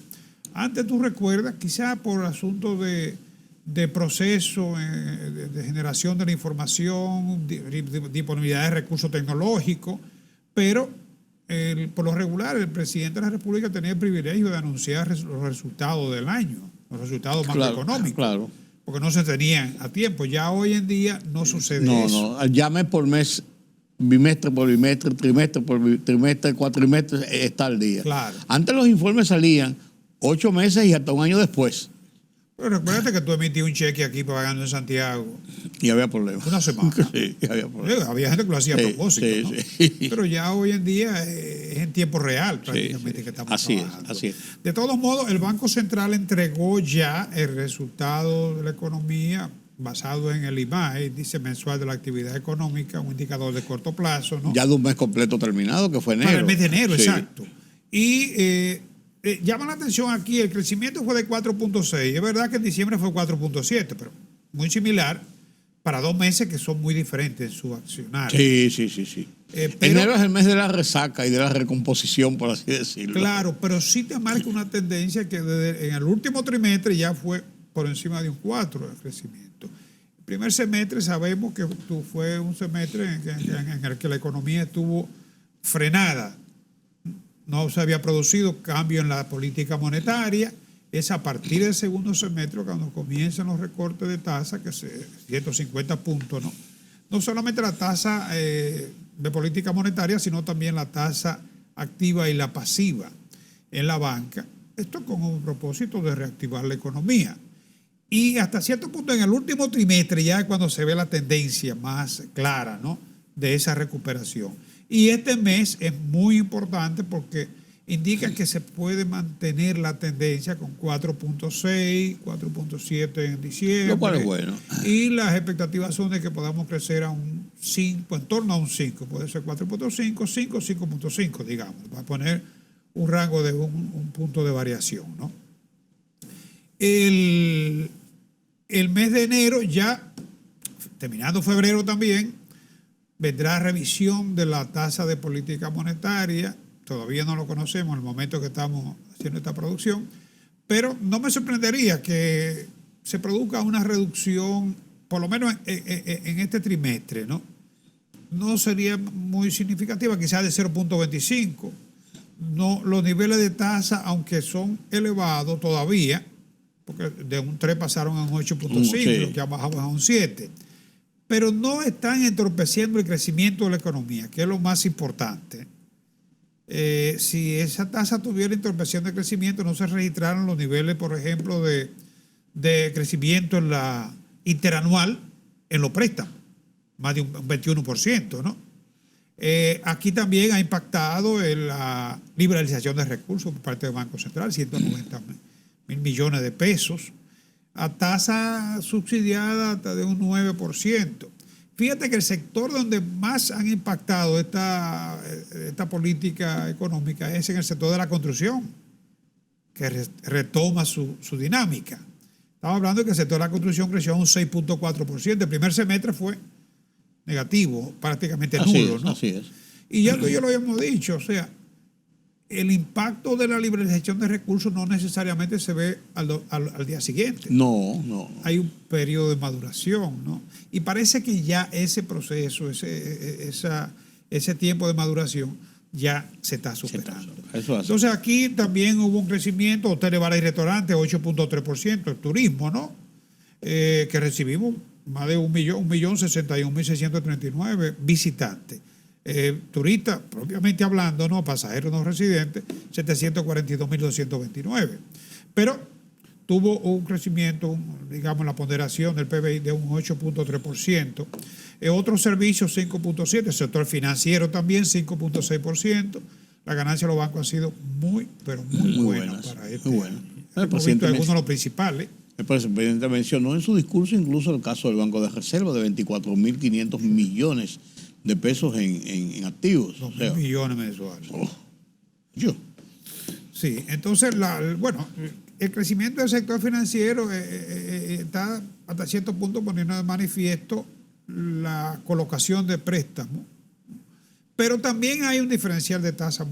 Antes, tú recuerdas, quizás por asunto de proceso, de generación de la información, disponibilidad de recursos tecnológicos, pero por lo regular el presidente de la República tenía el privilegio de anunciar los resultados del año, los resultados macroeconómicos. Claro. Porque no se tenían a tiempo. Ya hoy en día no sucede eso. No, ya mes por mes, bimestre por bimestre, trimestre por trimestre, cuatrimestre, está al día. Claro. Antes los informes salían 8 meses y hasta un año después. Pero recuérdate que tú emití un cheque aquí pagando en Santiago. Y había problemas. Una semana. Sí, había problemas. Había gente que lo hacía a propósito, ¿no? Sí. Pero ya hoy en día es en tiempo real prácticamente que estamos trabajando. Así es. De todos modos, el Banco Central entregó ya el resultado de la economía basado en el IMAE, índice mensual de la actividad económica, un indicador de corto plazo, ¿no? Ya de un mes completo terminado, que fue enero. Para el mes de enero, sí. Exacto. Y llama la atención aquí, el crecimiento fue de 4.6. Es verdad que en diciembre fue 4.7, pero muy similar para 2 meses que son muy diferentes en su accionar. Sí. Enero es el mes de la resaca y de la recomposición, por así decirlo. Claro, pero sí te marca una tendencia que en el último trimestre ya fue por encima de un 4 de crecimiento. El primer semestre sabemos que fue un semestre en el que la economía estuvo frenada. No se había producido cambio en la política monetaria. Es a partir del segundo semestre cuando comienzan los recortes de tasa, que se 150 puntos, ¿no? No solamente la tasa de política monetaria, sino también la tasa activa y la pasiva en la banca. Esto con un propósito de reactivar la economía. Y hasta cierto punto en el último trimestre ya es cuando se ve la tendencia más clara, ¿no?, de esa recuperación. Y este mes es muy importante porque indica que se puede mantener la tendencia con 4.6, 4.7 en diciembre. Lo cual es bueno. Y las expectativas son de que podamos crecer a un 5, en torno a un 5. Puede ser 4.5, 5, 5.5, digamos. Va a poner un rango de un punto de variación, ¿no? El mes de enero, ya terminando febrero también, vendrá revisión de la tasa de política monetaria. Todavía no lo conocemos en el momento que estamos haciendo esta producción, pero no me sorprendería que se produzca una reducción, por lo menos en este trimestre, ¿no? No sería muy significativa, quizás de 0.25. No, los niveles de tasa, aunque son elevados todavía, porque de un 3 pasaron a un 8.5, sí. Lo que ha bajado a un 7. Pero no están entorpeciendo el crecimiento de la economía, que es lo más importante. Si esa tasa tuviera entorpeciendo el crecimiento, no se registraron los niveles, por ejemplo, de crecimiento en la interanual en los préstamos, más de un 21%, ¿no? Aquí también ha impactado la liberalización de recursos por parte del Banco Central, 190.000 millones de pesos, a tasa subsidiada hasta de un 9%. Fíjate que el sector donde más han impactado esta política económica es en el sector de la construcción, que retoma su dinámica. Estamos hablando de que el sector de la construcción creció a un 6.4%. El primer semestre fue negativo, prácticamente nulo, ¿no? Así es. Y ya tú y yo lo habíamos dicho, o sea, el impacto de la liberalización de recursos no necesariamente se ve al día siguiente. No. Hay un periodo de maduración, ¿no? Y parece que ya ese proceso, ese tiempo de maduración ya se está superando. Eso hace. Entonces aquí también hubo un crecimiento, hoteles, bares y restaurantes, 8.3%, el turismo, ¿no? Que recibimos más de 1.061.639 visitantes. Turistas, propiamente hablando, no pasajeros no residentes, 742.229. Pero tuvo un crecimiento, digamos, la ponderación del PBI de un 8.3%. Otros servicios, 5.7%. El sector financiero también, 5.6%. La ganancia de los bancos ha sido muy, pero muy buena para este año. Hemos visto algunos de los principales. El presidente mencionó en su discurso incluso el caso del Banco de Reserva de 24.500 millones de pesos en activos. 2.000 millones mensuales. Yo. Sí, entonces, el crecimiento del sector financiero está hasta cierto punto poniendo de manifiesto la colocación de préstamos, pero también hay un diferencial de tasa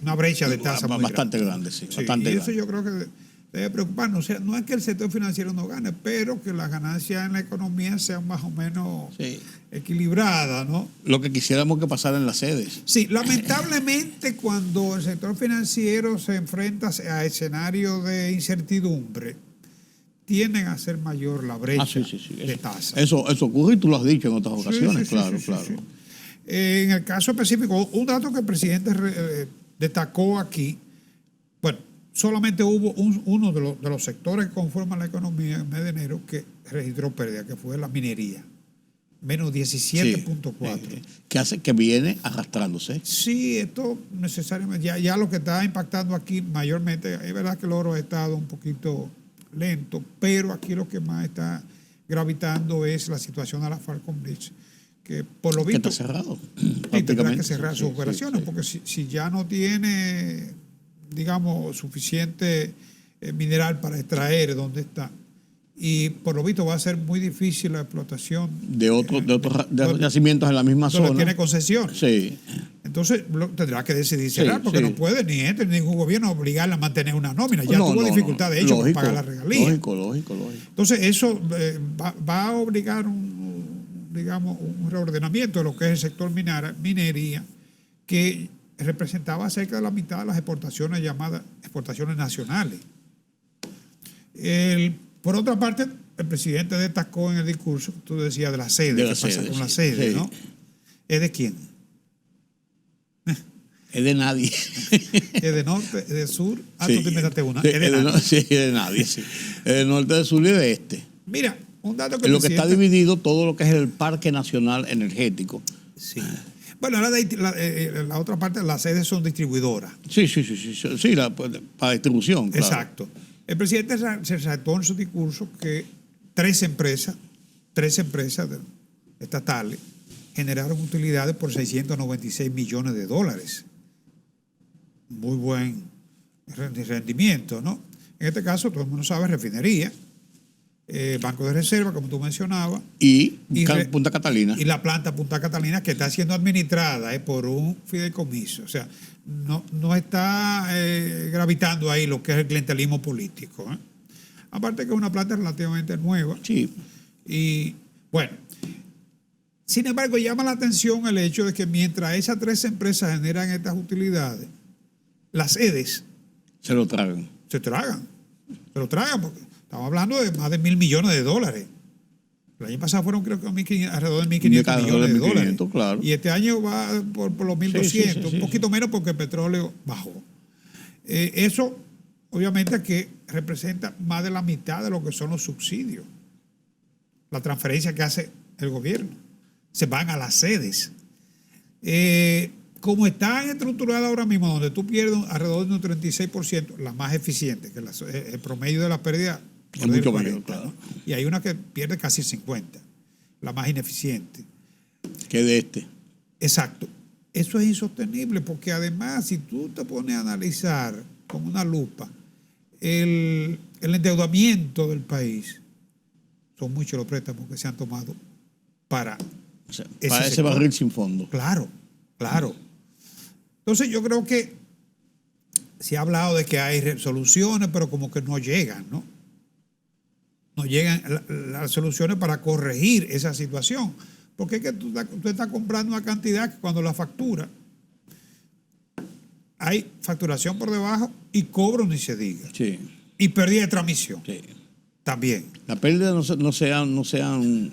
una brecha de tasa muy bastante grande, sí, bastante y eso grande. yo creo que debe preocuparnos. O sea, no es que el sector financiero no gane, pero que las ganancias en la economía sean más o menos equilibradas, ¿no? Lo que quisiéramos que pasara en las sedes. Sí, lamentablemente cuando el sector financiero se enfrenta a escenarios de incertidumbre, tienden a ser mayor la brecha de tasa. Eso ocurre y tú lo has dicho en otras ocasiones, claro. En el caso específico, un dato que el presidente destacó aquí, bueno, solamente hubo uno de los sectores que conforman la economía en el mes de enero que registró pérdida, que fue la minería. Menos 17.4. Que viene arrastrándose. Sí, esto necesariamente, ya lo que está impactando aquí mayormente, es verdad que el oro ha estado un poquito lento, pero aquí lo que más está gravitando es la situación de la Falcon Bridge, que por lo visto... Que está cerrado. Tendrá que cerrar sus operaciones, porque si ya no tiene, digamos, suficiente mineral para extraer donde está, y por lo visto va a ser muy difícil la explotación de otros yacimientos en la misma zona. Tiene concesión. Sí. Entonces tendrá que decidir cerrar, porque no puede ningún gobierno obligarle a mantener una nómina. Ya tuvo dificultad de hecho para pagar la regalía. Lógico. Entonces eso va a obligar un reordenamiento de lo que es el sector minería, que representaba cerca de la mitad de las exportaciones llamadas exportaciones nacionales. Por otra parte, el presidente destacó en el discurso, tú decías, de la sede. ¿Qué pasa con la sede, no? ¿Es de quién? Es de nadie. ¿Es de norte, es de sur? Tú te inventaste una. Es de nadie. Sí, es de nadie, sí. Es de norte, de sur y de este. Mira, un dato que en lo que está dividido todo lo que es el Parque Nacional Energético. Sí. Bueno, la otra parte, las sedes son distribuidoras. Sí, para distribución. Claro. Exacto. El presidente se resaltó en su discurso que tres empresas estatales generaron utilidades por $696 millones. Muy buen rendimiento, ¿no? En este caso, todo el mundo sabe, refinería, Banco de Reserva, como tú mencionabas. Y Punta Catalina. Y la planta Punta Catalina, que está siendo administrada por un fideicomiso. O sea, no está gravitando ahí lo que es el clientelismo político. Aparte que es una planta relativamente nueva. Sí. Y bueno, sin embargo, llama la atención el hecho de que mientras esas tres empresas generan estas utilidades, las sedes se lo tragan. Se lo tragan porque estamos hablando de más de $1.000 millones. El año pasado fueron, creo que alrededor de 1.500 millones de dólares. Claro. Y este año va por los 1.200, un poquito menos porque el petróleo bajó. Eso, obviamente, que representa más de la mitad de lo que son los subsidios. La transferencia que hace el gobierno. Se van a las sedes. Como están estructuradas ahora mismo, donde tú pierdes alrededor de un 36%, la más eficiente, que el promedio de la pérdida es mucho mayor, claro. ¿no? Y hay una que pierde casi el 50%, la más ineficiente. Que de este. Exacto. Eso es insostenible, porque además, si tú te pones a analizar con una lupa el endeudamiento del país, son muchos los préstamos que se han tomado para ese barril sin fondo. Claro. Entonces yo creo que se ha hablado de que hay resoluciones, pero como que no llegan, ¿no? No llegan las soluciones para corregir esa situación. Porque es que tú estás comprando una cantidad que cuando la factura, hay facturación por debajo y cobro ni se diga. Sí. Y pérdida de transmisión. Sí. También. La pérdida no se han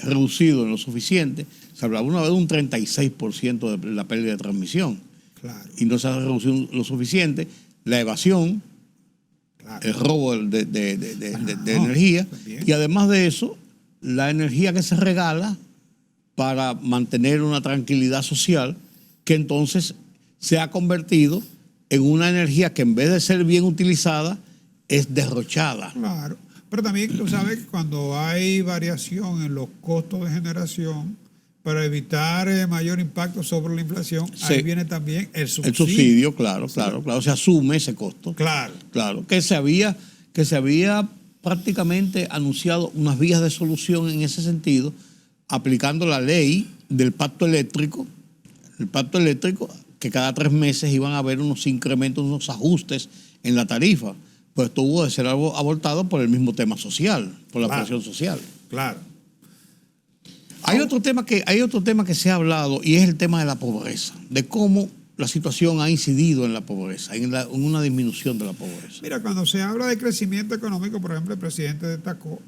reducido en lo suficiente. Se hablaba una vez de un 36% de la pérdida de transmisión. Claro. Y no se ha reducido lo suficiente. La evasión, claro, el robo de energía. También. Y además de eso, la energía que se regala para mantener una tranquilidad social, que entonces se ha convertido en una energía que en vez de ser bien utilizada, es derrochada. Claro. Pero también tú sabes que cuando hay variación en los costos de generación, para evitar mayor impacto sobre la inflación, Sí. ahí viene también el subsidio. El subsidio, claro, se asume ese costo. Claro. Que se había prácticamente anunciado unas vías de solución en ese sentido, aplicando la ley del pacto eléctrico, que cada 3 meses iban a haber unos incrementos, unos ajustes en la tarifa. Pues tuvo de ser algo abortado por el mismo tema social, por la presión social. Claro. Hay otro tema que se ha hablado y es el tema de la pobreza, de cómo la situación ha incidido en la pobreza, en una disminución de la pobreza. Mira, cuando se habla de crecimiento económico, por ejemplo, el presidente destacó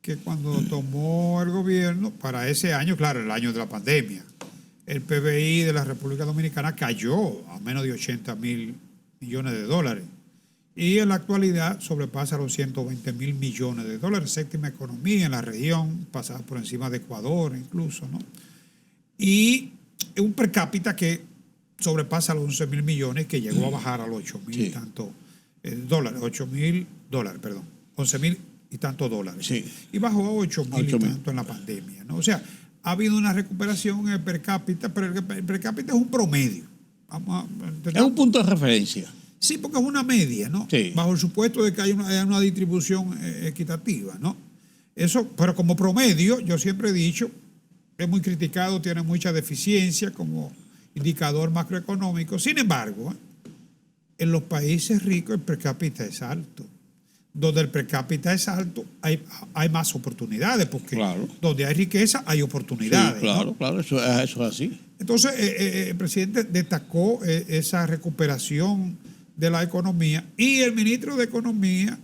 que cuando tomó el gobierno, para ese año, claro, el año de la pandemia, el PBI de la República Dominicana cayó a menos de 80.000 millones de dólares. Y en la actualidad sobrepasa los 120.000 millones de dólares, séptima economía en la región, pasada por encima de Ecuador incluso, ¿no? Y un per cápita que sobrepasa los 11.000 millones, que llegó a bajar a los 8.000 y tantos dólares, 11.000 y tantos dólares. Sí. Y bajó a 8.000 y tanto en la pandemia, ¿no? O sea, ha habido una recuperación en el per cápita, pero el per cápita es un promedio. Es un punto de referencia. Sí, porque es una media, ¿no? Sí. Bajo el supuesto de que hay una distribución equitativa, ¿no? Eso, pero como promedio, yo siempre he dicho, es muy criticado, tiene mucha deficiencia como indicador macroeconómico. Sin embargo, en los países ricos el per cápita es alto. Donde el per cápita es alto, hay más oportunidades, porque donde hay riqueza hay oportunidades. Sí, claro, ¿no? claro, eso es así. Entonces, el presidente destacó esa recuperación de la economía, y el ministro de Economía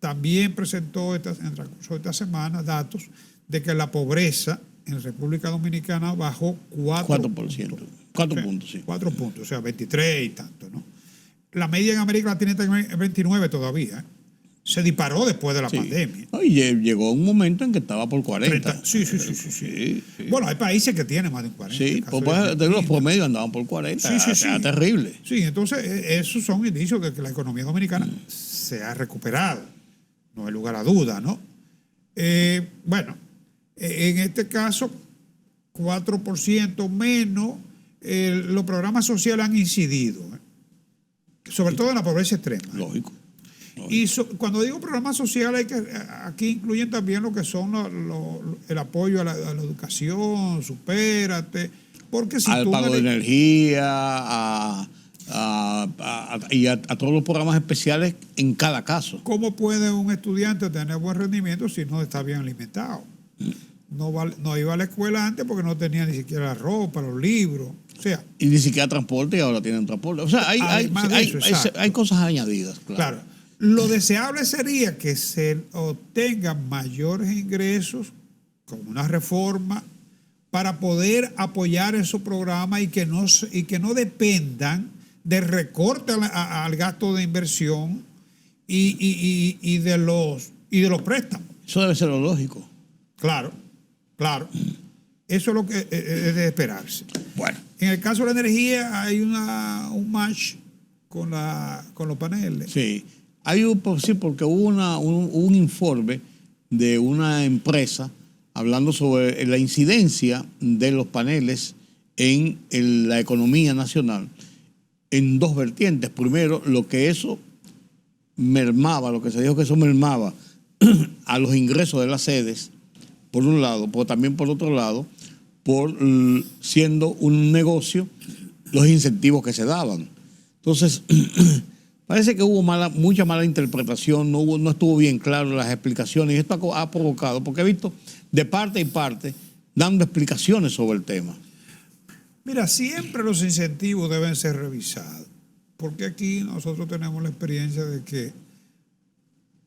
también presentó en el transcurso de esta semana datos de que la pobreza en República Dominicana bajó 4%. 4 puntos, sí. 4 puntos, o sea, 23 y tanto, ¿no? La media en América Latina está en 29 todavía, ¿eh? Se disparó después de la pandemia. Y llegó un momento en que estaba por 40. Sí. Bueno, hay países que tienen más de 40. Sí, de los promedios andaban por 40. Sí. Terrible. Sí, entonces esos son indicios de que la economía dominicana se ha recuperado. No hay lugar a duda, ¿no? Bueno, en este caso, 4% menos, los programas sociales han incidido, sobre todo en la pobreza extrema. Lógico. Y cuando digo programas sociales, aquí incluyen también lo que son el apoyo a la educación, supérate, porque si al pago de energía, y a todos los programas especiales en cada caso. ¿Cómo puede un estudiante tener buen rendimiento si no está bien alimentado? No iba a la escuela antes porque no tenía ni siquiera la ropa, los libros. O sea, y ni siquiera transporte, y ahora tienen transporte. O sea, hay cosas añadidas. Claro. Lo deseable sería que se obtengan mayores ingresos con una reforma para poder apoyar esos programas y que no dependan del recorte al gasto de inversión y de los préstamos. Eso debe ser lo lógico. Claro. Eso es lo que es de esperarse. Bueno. En el caso de la energía hay un match con los paneles. Sí. Porque hubo un informe de una empresa hablando sobre la incidencia de los paneles en la economía nacional en 2 vertientes. Primero, lo que se dijo que eso mermaba a los ingresos de las sedes, por un lado, pero también por otro lado, por siendo un negocio, los incentivos que se daban. Entonces, parece que hubo mucha mala interpretación, no estuvo bien claro las explicaciones, y esto ha provocado, porque he visto de parte y parte dando explicaciones sobre el tema. Mira, siempre los incentivos deben ser revisados, porque aquí nosotros tenemos la experiencia de que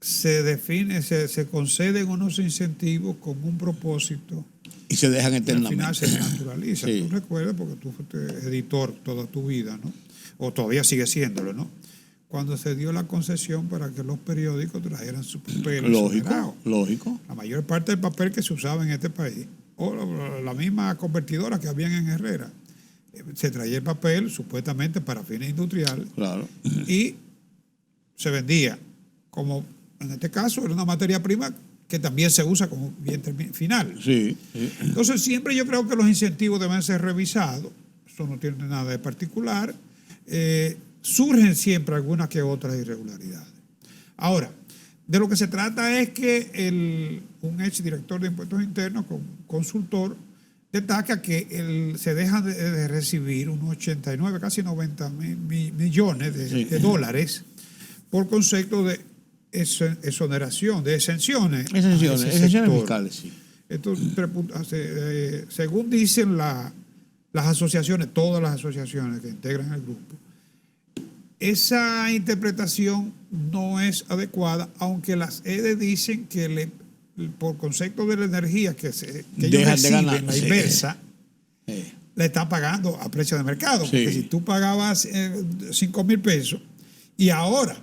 se conceden unos incentivos con un propósito y se dejan eternamente. Al final se naturaliza. Sí. Tú recuerdas, porque tú fuiste editor toda tu vida, ¿no? O todavía sigue siéndolo, ¿no? Cuando se dio la concesión para que los periódicos trajeran su papel. Lógico. La mayor parte del papel que se usaba en este país, o la misma convertidora que habían en Herrera, se traía el papel supuestamente para fines industriales. Claro. Y se vendía como, en este caso, era una materia prima que también se usa como bien final. Sí, sí. Entonces, siempre yo creo que los incentivos deben ser revisados. Eso no tiene nada de particular. Surgen siempre algunas que otras irregularidades. Ahora, de lo que se trata es que un ex director de impuestos internos, consultor, destaca que se deja de recibir unos 89, casi 90 millones de dólares por concepto de exoneración, de exenciones. Exenciones fiscales, sí. Esto, según dicen las asociaciones, todas las asociaciones que integran el grupo, esa interpretación no es adecuada, aunque las EDE dicen que por concepto de la energía que ellos reciben, la inversa, le están pagando a precio de mercado. Porque si tú pagabas 5,000 pesos y ahora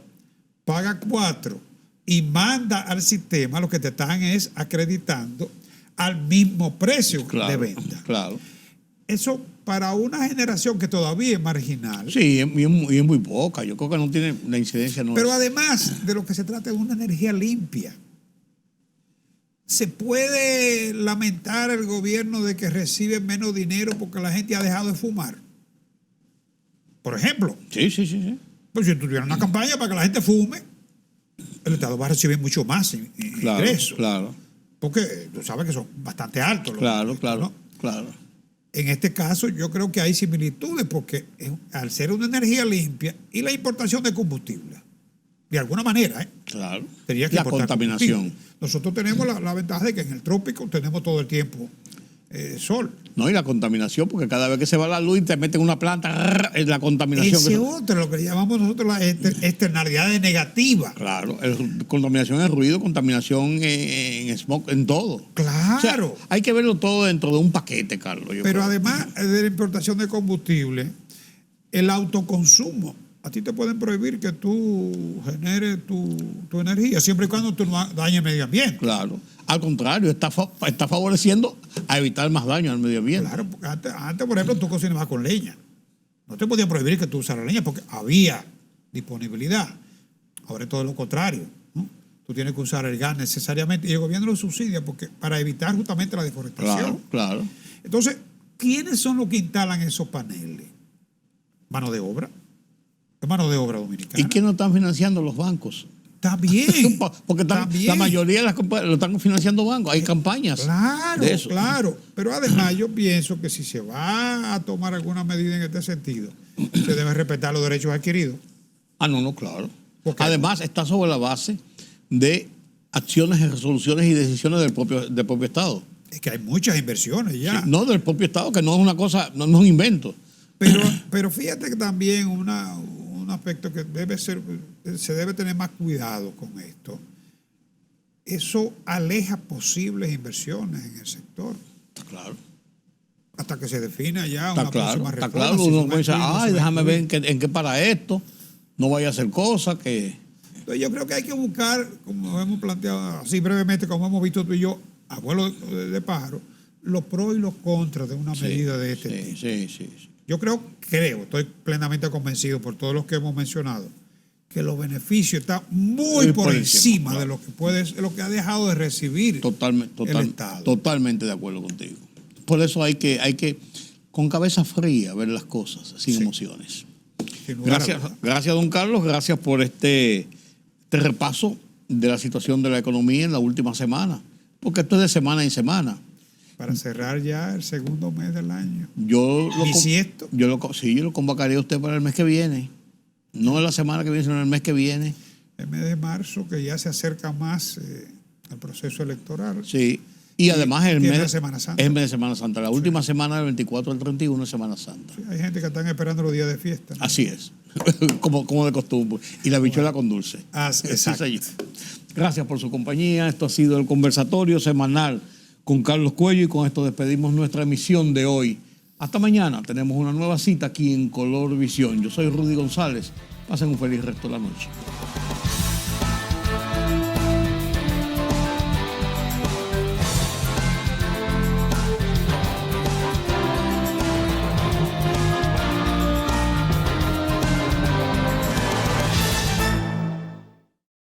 pagas 4 y manda al sistema, lo que te están es acreditando al mismo precio de venta. Claro. Eso para una generación que todavía es marginal. Sí, y es muy poca. Yo creo que no tiene la incidencia. No pero es. Además de lo que se trata de una energía limpia. ¿Se puede lamentar el gobierno de que recibe menos dinero porque la gente ha dejado de fumar? Por ejemplo. Sí. Pues si tuviera una campaña para que la gente fume, el Estado va a recibir mucho más ingresos. Claro. Porque tú sabes que son bastante altos. Claro. En este caso yo creo que hay similitudes porque al ser una energía limpia y la importación de combustible, de alguna manera, claro, tenía que la contaminación. Nosotros tenemos la ventaja de que en el trópico tenemos todo el tiempo sol. No, y la contaminación, porque cada vez que se va la luz y te meten una planta, es la contaminación. Ese otro, lo que llamamos nosotros las externalidades negativas. Claro, contaminación en ruido, contaminación en smog, en todo. Claro. O sea, hay que verlo todo dentro de un paquete, Carlos. Pero además de la importación de combustible, el autoconsumo. A ti te pueden prohibir que tú generes tu energía, siempre y cuando tú no dañes el medio ambiente. Claro. Al contrario, está favoreciendo a evitar más daño al medio ambiente. Claro, porque antes, por ejemplo, tú cocinabas con leña. No te podían prohibir que tú usaras leña porque había disponibilidad. Ahora es todo lo contrario, ¿no? Tú tienes que usar el gas necesariamente y el gobierno lo subsidia porque para evitar justamente la deforestación. Claro. Entonces, ¿quiénes son los que instalan esos paneles? ¿Mano de obra? ¿Es mano de obra dominicana? ¿Y quién no están financiando los bancos? También. Porque la mayoría de las compañías lo están financiando bancos. Hay campañas de eso. Claro. Pero además yo pienso que si se va a tomar alguna medida en este sentido, se deben respetar los derechos adquiridos. No, claro. Porque además está sobre la base de acciones, resoluciones y decisiones del propio Estado. Es que hay muchas inversiones ya. Sí, no, del propio Estado, que no es una cosa, no es un invento. Pero fíjate que también un aspecto que se debe tener más cuidado con esto. Eso aleja posibles inversiones en el sector. Está claro. Hasta que se defina ya una próxima reforma. Está claro, uno piensa, déjame ver en qué para esto, no vaya a hacer cosas que... Entonces yo creo que hay que buscar, como hemos planteado así brevemente, como hemos visto tú y yo, abuelo de pájaro, los pros y los contras de una medida de este tipo. Sí. Yo estoy plenamente convencido por todos los que hemos mencionado, que los beneficios están muy por encima claro. de lo que ha dejado de recibir el Estado. Totalmente de acuerdo contigo. Por eso hay que con cabeza fría ver las cosas, sin emociones. Gracias, don Carlos, gracias por este repaso de la situación de la economía en la última semana, porque esto es de semana en semana. Para cerrar ya el segundo mes del año. Yo lo convocaría a usted para el mes que viene. No en la semana que viene, sino en el mes que viene. El mes de marzo, que ya se acerca más al proceso electoral. Sí. Y además el mes de Semana Santa. Es el mes de Semana Santa. La última semana del 24 al 31 es Semana Santa. Sí, hay gente que están esperando los días de fiesta, ¿no? Así es. como de costumbre. Y la bichuela con dulce. Exacto. Gracias por su compañía. Esto ha sido el conversatorio semanal con Carlos Cuello y con esto despedimos nuestra emisión de hoy. Hasta mañana. Tenemos una nueva cita aquí en Color Visión. Yo soy Rudy González. Pasen un feliz resto de la noche.